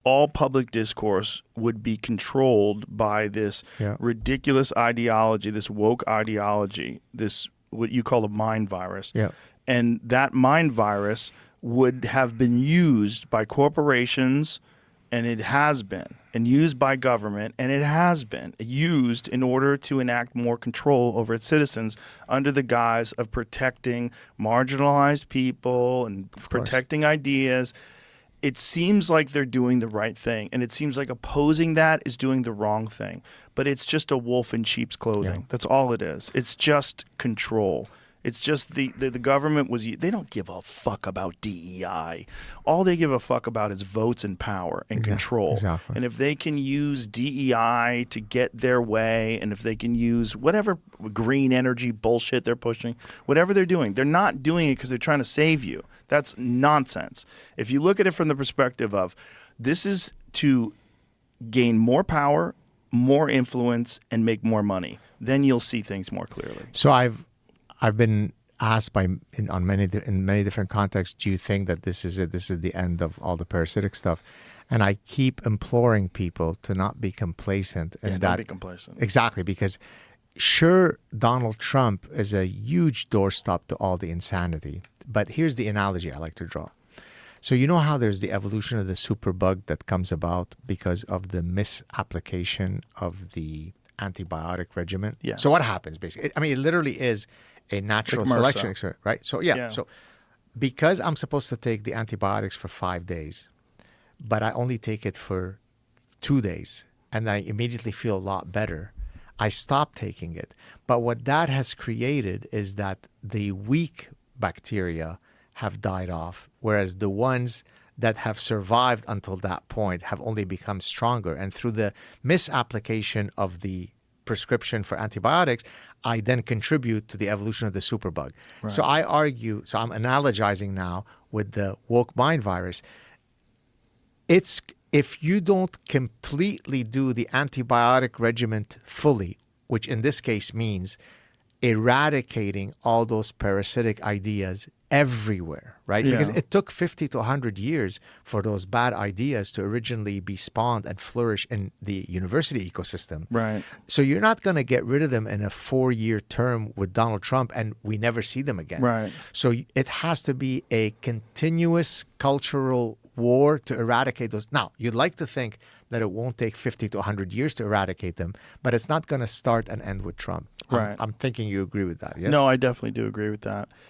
all public discourse would be controlled by this Yeah. ridiculous ideology, this woke ideology, this what you call a mind virus. Yeah. And that mind virus would have been used by corporations, and it has been, and used by government, and it has been used in order to enact more control over its citizens under the guise of protecting marginalized people and protecting ideas. It seems like they're doing the right thing, and it seems like opposing that is doing the wrong thing. But it's just a wolf in sheep's clothing. Yeah. That's all it is. It's just control. It's just the government they don't give a fuck about DEI. All they give a fuck about is votes and power and control. Exactly. And if they can use DEI to get their way, and if they can use whatever green energy bullshit they're pushing, whatever they're doing, they're not doing it because they're trying to save you. That's nonsense. If you look at it from the perspective of this is to gain more power, more influence, and make more money, then you'll see things more clearly. So I've been asked in many different contexts, do you think that this is it? This is the end of all the parasitic stuff? And I keep imploring people to not be complacent. And don't be complacent. Exactly, because sure, Donald Trump is a huge doorstop to all the insanity. But here's the analogy I like to draw. So you know how there's the evolution of the superbug that comes about because of the misapplication of the antibiotic regimen? Yes. So what happens basically? I mean, it literally is a natural selection experiment, right? So yeah. So because I'm supposed to take the antibiotics for 5 days, but I only take it for 2 days, and I immediately feel a lot better, I stop taking it. But what that has created is that the weak bacteria have died off, whereas the ones that have survived until that point have only become stronger. And through the misapplication of the prescription for antibiotics, I then contribute to the evolution of the superbug. Right. So I argue, so I'm analogizing now with the woke mind virus. It's if you don't completely do the antibiotic regimen fully, which in this case means eradicating all those parasitic ideas everywhere, right? Yeah. Because it took 50 to 100 years for those bad ideas to originally be spawned and flourish in the university ecosystem. Right. So you're not going to get rid of them in a 4-year term with Donald Trump and we never see them again. Right. So it has to be a continuous cultural war to eradicate those. Now, you'd like to think that it won't take 50 to 100 years to eradicate them, but it's not going to start and end with Trump. Right. I'm thinking you agree with that, yes? No, I definitely do agree with that.